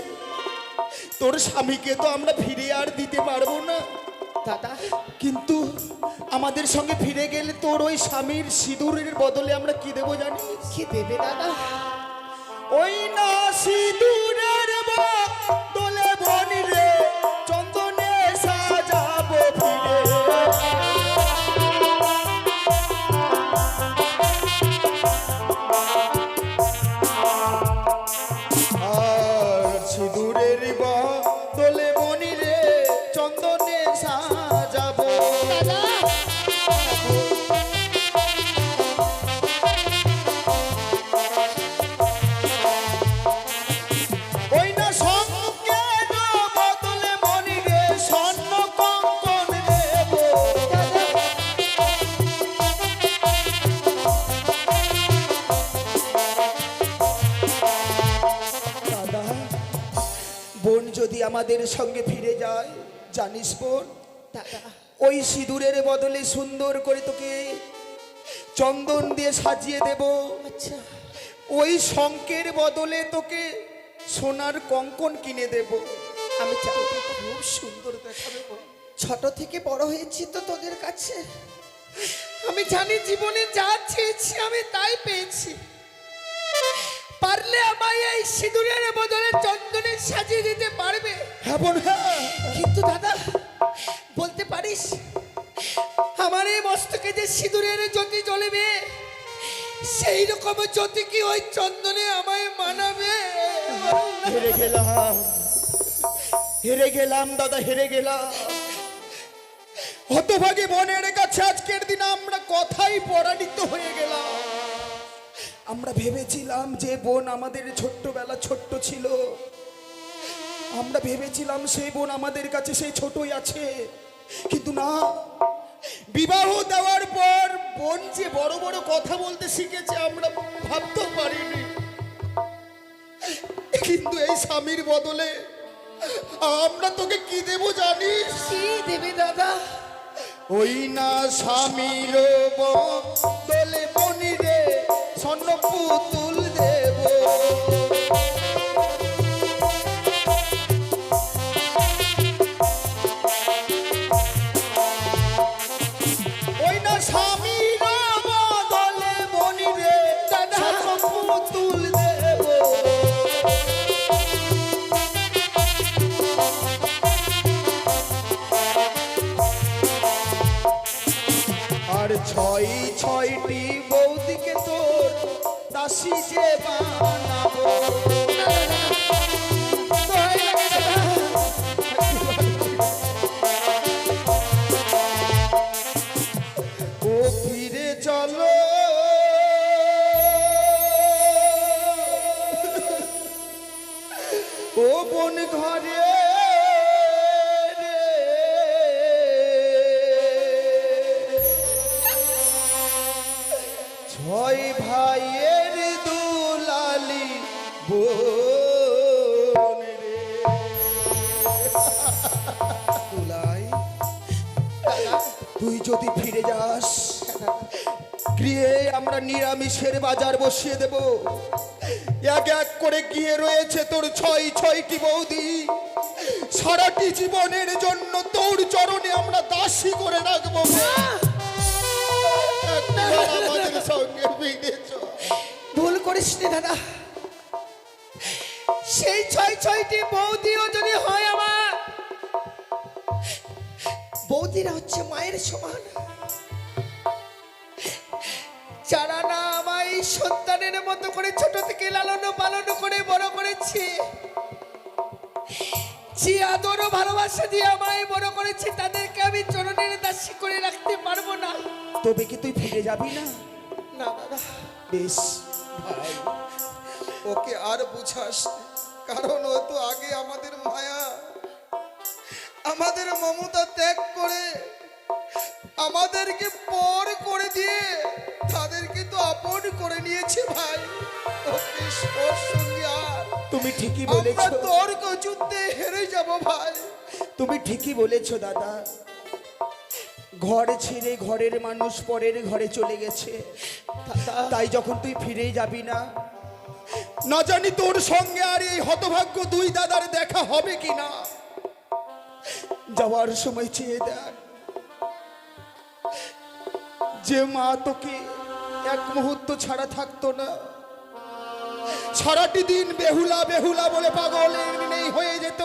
তোর স্বামীকে তো আমরা ফিরে আর দিতে পারবো না দাদা, কিন্তু আমাদের সঙ্গে ফিরে গেলে তোর ওই স্বামীর সিঁদুরের বদলে আমরা কি দেবো জানিস? কি দেবে দাদা? ওই না সিঁদুরের বদলে বনি রে চন্দনে সাজাবো ফিরে। আর সিঁদুরের বদলে বনি রে চন্দনে সাজাবো। ওই না সঙ্গের বদলে মনি রে স্বর্ণ কঙ্কন দেব। দাদা, বোন যদি আমাদের সঙ্গে ফিরে যায়, জানিস বোন, দাদা, ওই সিঁদুরের বদলে সুন্দর করে তোকে চন্দন দিয়ে সাজিয়ে দেব। আচ্ছা, ওই শঙ্কের বদলে তোকে সোনার কঙ্কন কিনে দেব। আমি চাই খুব সুন্দর দেখাবে গো। ছোট থেকে বড় হয়েছি তো তোদের কাছে, আমি জানি জীবনে যা চেয়েছি আমি তাই পেয়েছি। পারলে আমায় এই সিঁদুরের বদলে চন্দনে সাজিয়ে দিতে পারবে? হ্যাঁ বোন, হ্যাঁ। কিন্তু দাদা, বলতে পারিস আমার এই মস্তকে যে সিঁদুরের জ্যোতি জ্বলবে, সেই রকম জ্যোতি কি ওই চন্দনে আমায় মানাবে? হেরে গেলাম, হেরে গেলাম দাদা, হেরে গেলাম। হতভাগী বোনের কাছে আজকের দিন আমরা কথাই পরাজিত হয়ে গেলাম। আমরা ভেবেছিলাম যে বোন আমাদের ছোট্টবেলা ছোট্ট ছিল, আমরা ভেবেছিলাম সেই বোন আমাদের কাছে সেই ছোটই আছে, কিন্তু না, বিবাহ দেওয়ার পর বোন যে বড় বড় কথা বলতে শিখেছে আমরা ভাবতেও পারিনি। কিন্তু এই স্বামীর বদলে আমরা তোকে কি দেব জানিস? কি দেবে দাদা? ওই না স্বামীর বদলে বনি রে স্বর্ণ পুতুল দেব। ওই না স্বামীর বদলে বনি রে স্বর্ণ পুতুল দেব। আর ছয় ছয়টি বৌদিকে তোর দাসী যে বানাবো। ও ফিরে চলো, ও বোন ঘরে ছয় ভাইয়ের দুলালি বোন রে। দুলাই, তুই যদি ফিরে যাস, ঘুরিয়ে আমরা নিরামিষের বাজার বসিয়ে দেব। এক এক করে গিয়ে রয়েছে তোর ছয়টি বৌদি। সারাটি জীবনের জন্য তোর চরণে আমরা দাসী করে রাখবো। একবার আমাদের সঙ্গে ফিরে চল। ভুল করিস নি দাদা, সেই ছয়টি বৌদিও যদি হয় আমার, বৌদিরা হচ্ছে মায়ের সমান। যারা না আমায় সন্তানের মতো করে ছোট থেকে লালন পালন করে বড় করেছে, যে আদর ও ভালোবাসা দিয়ে আমায় বড় করেছে, তাদেরকে আমি চরণের দাসী করে রাখতে পারবো না। তবে কি তুই ফিরে যাবি না? না দাদা, বেশ, ভাই, ওকে আর বুঝাস না। কারণ ও তো আগে আমাদের মায়া, আমাদের মমতা ত্যাগ করে আমাদেরকে পর করে দিয়ে তাদেরকে তো আপন করে নিয়েছে ভাই। ওকে ওর সঙ্গে আর তুমি ঠিকই আমরা বলেছ। তর্ক যুদ্ধে হেরে যাব ভাই। তুমি ঠিকই বলেছ দাদা। ঘর ছেড়ে ঘরের মানুষ পরের ঘরে চলে গেছে, তাই যখন তুই ফিরে যাবি না, না জানি তোর সঙ্গে আর এই হতভাগ্য দুই দাদার দেখা হবে কিনা। যাওয়ার সময় চেয়ে দেখ, যে মা তোকে এক মুহূর্ত ছাড়া থাকতো না, সারাটি দিন বেহুলা বেহুলা বলে পাগলের নেই হয়ে যেত,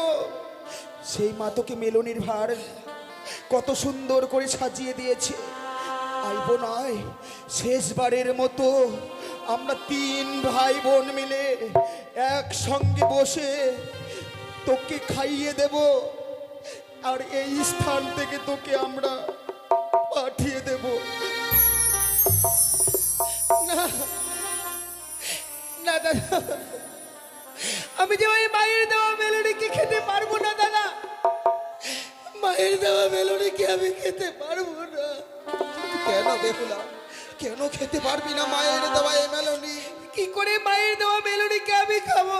সেই মা তোকে মেলনির ভার কত সুন্দর করে সাজিয়ে দিয়েছে। আইব নয়, শেষবারের মতো আমরা 3 ভাই বোন মিলে একসঙ্গে বসে তোকে খাইয়ে দেব, আর এই স্থান থেকে তোকে আমরা পাঠিয়ে দেব। না না দাদা, আমি যে ওই মায়ের দেওয়া মেলুনিকে খেতে পারবো না দাদা। মায়ের দেওয়া মেলুনিকে আমি খেতে পারবো না। কেন বেহুলা, কেন খেতে পারবি না মায়ের দেওয়া এই মেলনি? কি করে মায়ের দেওয়া মেলুনিকে আমি খাবো?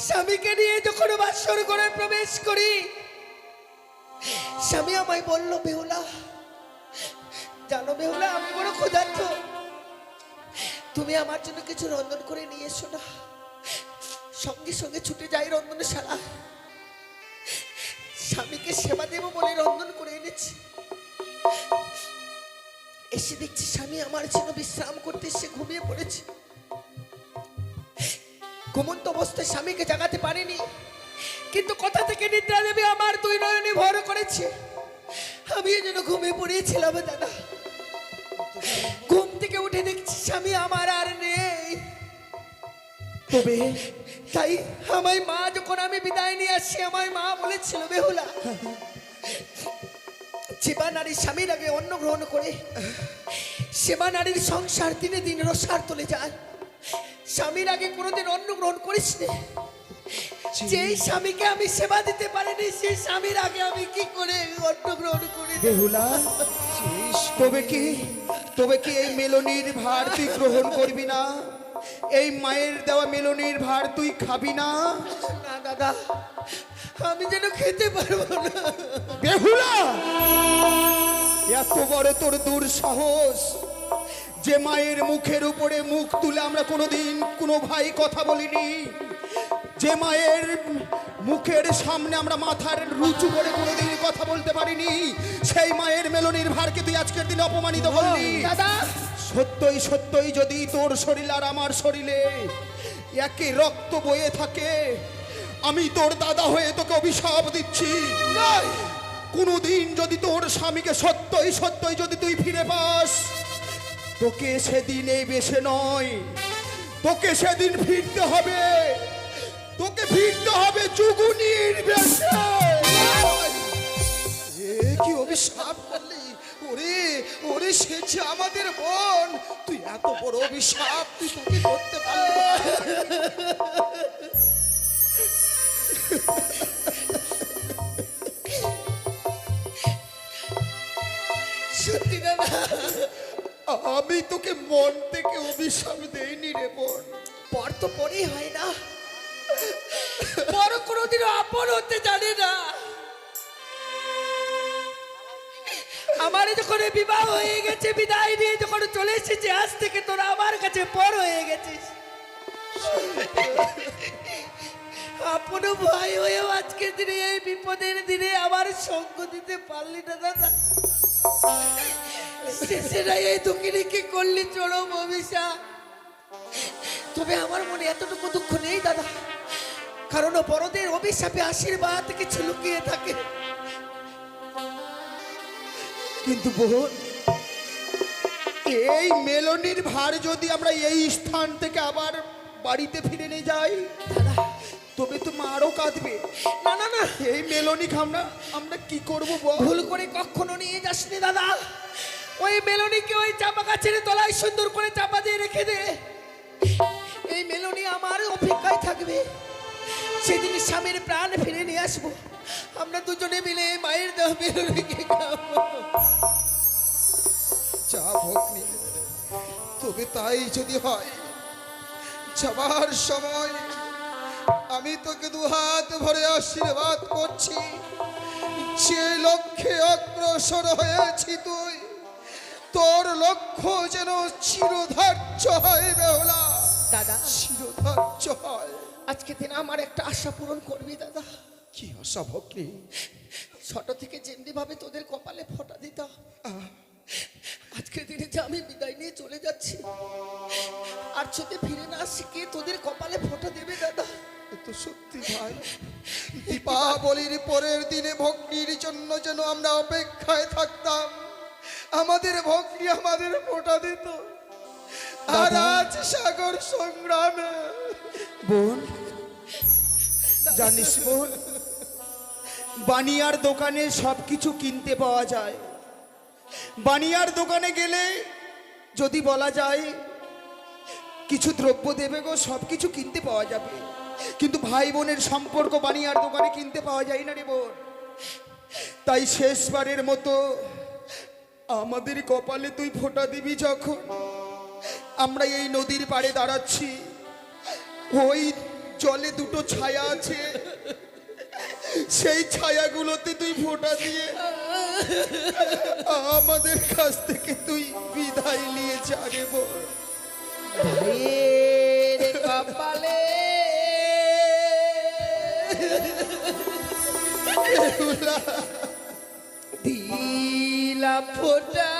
স্বামীকে নিয়ে যখন বাসর ঘরে প্রবেশ করি, স্বামী আমায় বলল, বেহুলা জানো বেহুলা, আমি বড় ক্ষুধার্ত, তুমি আমার জন্য কিছু রন্ধন করে নিয়ে এসো না। সঙ্গে সঙ্গে ছুটে যাই রন্ধনশালা, স্বামীকে সেবা দেব বলে রন্ধন করে এনেছি। এসে দেখছি স্বামী আমার জন্য বিশ্রাম করতে এসে ঘুমিয়ে পড়েছে। ঘুমন্ত অবস্থায় স্বামীকে জাগাতে পারিনি, কিন্তু কথা থেকে নিদ্রা দেবী আমার 2 নয়নে ভর করেছে। আমি যেন ঘুমিয়ে পড়েছিলাম দাদা। ঘুম থেকে উঠে দেখছি স্বামী আমার আর নেই। তবে তাই আমায় মা যখন আমি বিদায় নিয়ে আসি, আমায় মা বলেছিল, বেহুলা সেবা নারী স্বামীর আগে অন্ন গ্রহণ করে সেবা নারীর সংসার দিনে দিনে রসার তুলে যায়। স্বামীর আগে কোনোদিন অন্ন গ্রহণ করিস নে। যেই স্বামীকে আমি সেবা দিতে পারিনি, সেই স্বামীর আগে আমি কি করে অন্ন গ্রহণ করি? বেহুলা, তবে কি এই মেলনির ভার তুই গ্রহণ করবি না? এই মায়ের দেওয়া মেলনির ভার তুই খাবি না? না দাদা, আমি যেন খেতে পারবো না। বেহুলা, এত বড় তোর দুঃসাহস যে মায়ের মুখের উপরে মুখ তুলে আমরা কোনোদিন কোনো ভাই কথা বলিনি, যে মায়ের মুখের সামনে আমরা মাথার রুচু করে কোনোদিন কথা বলতে পারিনি, সেই মায়ের মেলনির ভারকে তুই আজকের দিনে অপমানিত করলি। দাদা, সত্যই সত্যই যদি তোর শরীর আর আমার শরীরে একই রক্ত বয়ে থাকে, আমি তোর দাদা হয়ে তোকে অভিশাপ দিচ্ছি, কোনোদিন যদি তোর স্বামীকে সত্যই সত্যই যদি তুই ফিরে পাস, তোকে সেদিন এই বেশে নয়, তোকে সেদিন ফিরতে হবে, তোকে ফিরতে হবে যুগুনির বেশে। কি অভিশাপ করলি? ওরে ওরে, সে যে আমাদের বোন, তুই এত বড় অভিশাপ তুই তাকে করতে পারলি? সত্যি দাদা, আমি তোকে মন থেকে অভিশাপ দেইনি রে বোন। পর তো পরেই হয় না, পর কোনোদিনও আপন হতে জানে না। আমার যখন বিবাহ হয়ে গেছে, বিদায় নিয়ে যখন চলে এসেছে, আজ থেকে তোরা আমার কাছে পর হয়ে গেছিস। আপন ভাই হয়েও আজকের দিনে, এই বিপদের দিনে আমার সঙ্গ দিতে পারলি না দাদা। শেষেরাই এই দুঃখিনীকে করলি চরম অভিশাপ। তবে আমার মনে এতটুকু দুঃখ নেই দাদা, কারণ বড়দের অভিশাপে আশীর্বাদ কিছু লুকিয়ে থাকে। কিন্তু বোন, এই মেলনির ভার যদি আমরা এই স্থান থেকে আবার বাড়িতে ফিরে নিয়ে যাই, তবে তো মা আরো কাঁদবে। না না না, এই মেলনি খামনা আমরা কি করবো বল? ভুল করে কখনো নিয়ে যাসনি দাদা। ওই মেলনিকে ওই চাপা গাছের তলায় সুন্দর করে চাপা দিয়ে রেখে দে। এই মেলনি আমার অপেক্ষায় থাকবে। সেদিন স্বামীর প্রাণ ফিরে নিয়ে আসবো। আমরা দুজনে মিলে মায়ের দেহ মেলনিকে খাবো। যা ভগ্নী, তবে তাই যদি হয়, যাবার সময় আমি তোকে দুহাত ভরে আশীর্বাদ করছি। যে লক্ষ্যে অগ্রসর হয়েছি তুই, তোর লক্ষ্য যেন চিরধার্য হয় বেহুলা, দাদা, চিরধার্য হয়। আজকে দিন আমার একটা আশা পূরণ করবি দাদা। কি আশা ভগ্নী? ছোট থেকে যেমনি ভাবে তোদের কপালে ফোঁটা দিতাম, আজকের দিনে যে আমি বিদায় নিয়ে চলে যাচ্ছি, আর যদি ফিরে না আসি, কে তোদের কপালে ফোঁটা দেবে দাদা? এ তো সত্যি ভাই। দীপাবলির পরের দিনে ভগ্নির জন্য যেন আমরা অপেক্ষায় থাকতাম, আমাদের ভগ্নি আমাদের ফোঁটা দিত। আর আজ সাগর সংগ্রামে। বোন, জানিস বোন, বানিয়ার দোকানে সবকিছু কিনতে পাওয়া যায়। বানিয়ার দোকানে গেলে যদি বলা যায় কিছু দ্রব্য দেবে গো, সবকিছু কিনতে পাওয়া যাবে। কিন্তু ভাই বোনের সম্পর্ক বানিয়ার দোকানে কিনতে পাওয়া যায় না রে বোন। তাই শেষবারের মতো আমাদের কপালে তুই ফোঁটা দিবি যখন, আমরা এই নদীর পাড়ে দাঁড়াচ্ছি, ওই জলে দুটো ছায়া আছে, সেই ছায়াগুলোতে তুই ফোঁটা দিয়ে আমাদের কাছ থেকে তুই বিদায় নিয়ে যাবে বোন। ভাইয়ের কপালে দিলাম ফোঁটা,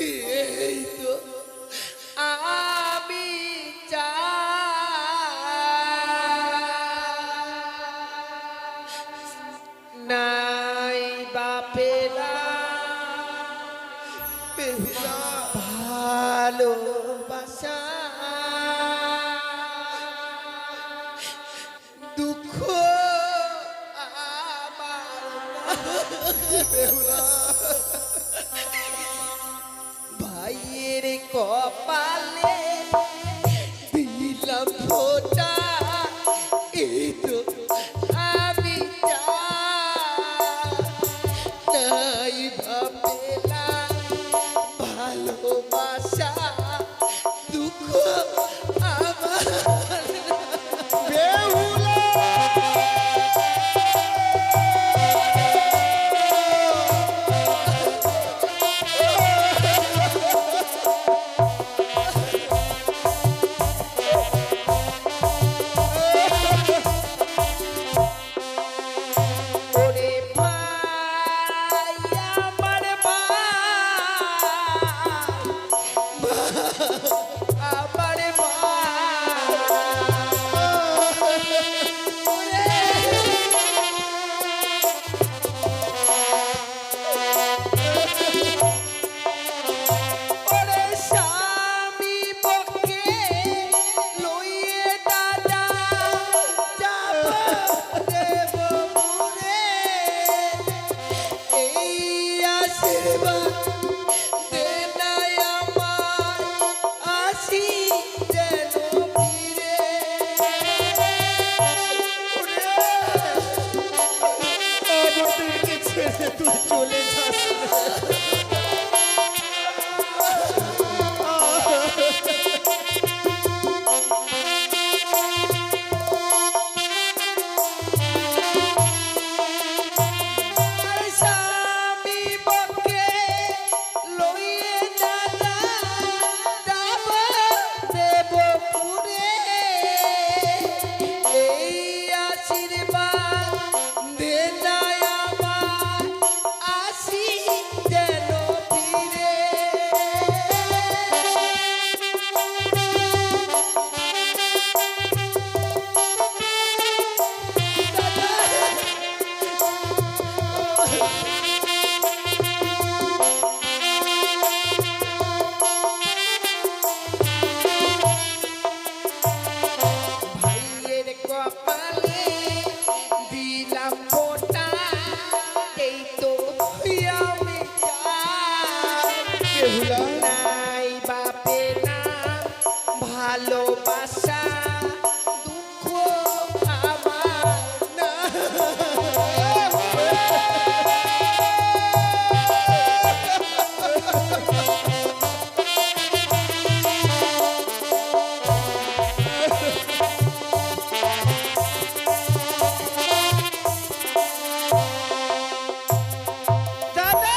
এই তো আমি নাই বাপেলা ভালোবাসা, দুঃখ ভাইয়ের কপালে দিলাম ফোঁটা, এই তো আমি নাই ভাবেলা ভালোবাসা, দুঃখ আমার। ওরে ভাই, আমার ভাই, আমার ওরে স্বামী পক্ষে লইয়ে দাদা যাব দেব মুরে, এই আশীর্বাদ দে নাই আমার, আসি যেন ফিরে। আমাদেরকে ছেড়ে তুই চলে যাস না। বেহুলা নাই বাপে না ভালোবাসা দুঃখ আমার না। দাদা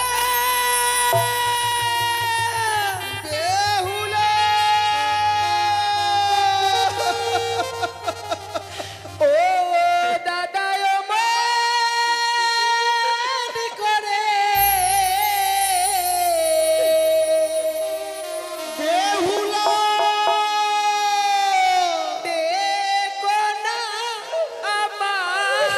বেহুলা ও দাদা অমন করে বেহুলা দেখো না আমার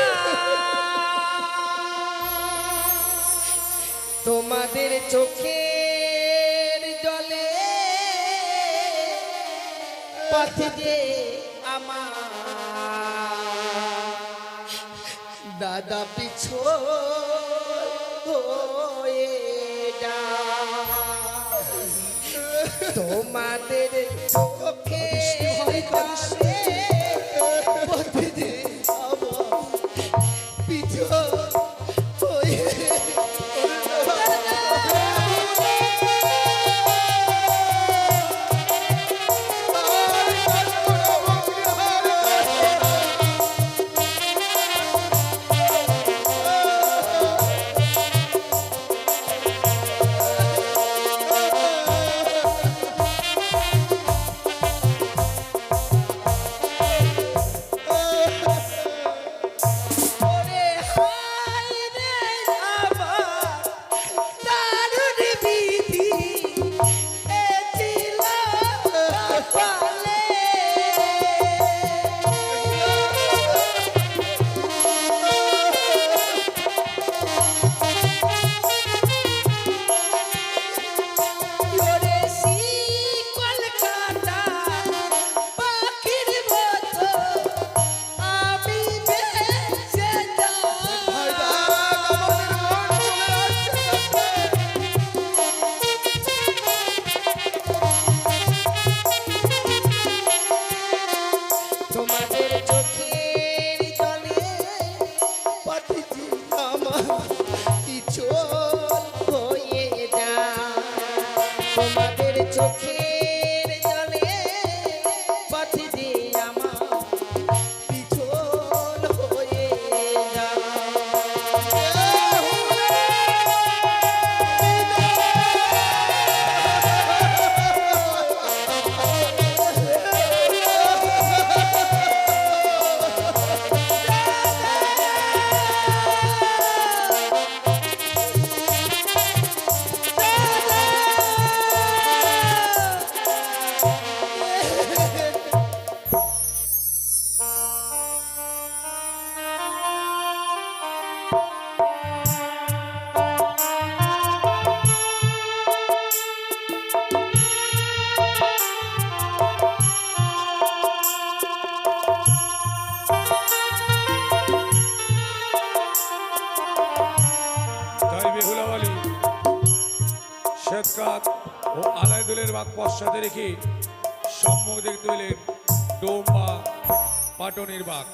তোমাদের চোখের জলে পথে যে আমার দাদা পিছো হয়ে যায়। তোমাদের চোখের জলে পথে যে আমার পিছো হয়ে ওরে হায় রে আমার দারুণ বিধি এ ছিল কপালে। ওরে শিকল কাটা পাখির মতো আমি ভেসে যাই। তোমাদের চোখের জলে পথে যে আমার পিছল হয়ে যায়। তোমাদের চোখের জলে পথে যে আমার পিছল হয়ে যায়। তাই বেহুলা বলি শ্বেতকাক ও আলাইদুলের বাঘ পশ্চাতে রেখে সম্মুখ দেখতে পেলেন ডোম বা পাটনের বাঘ।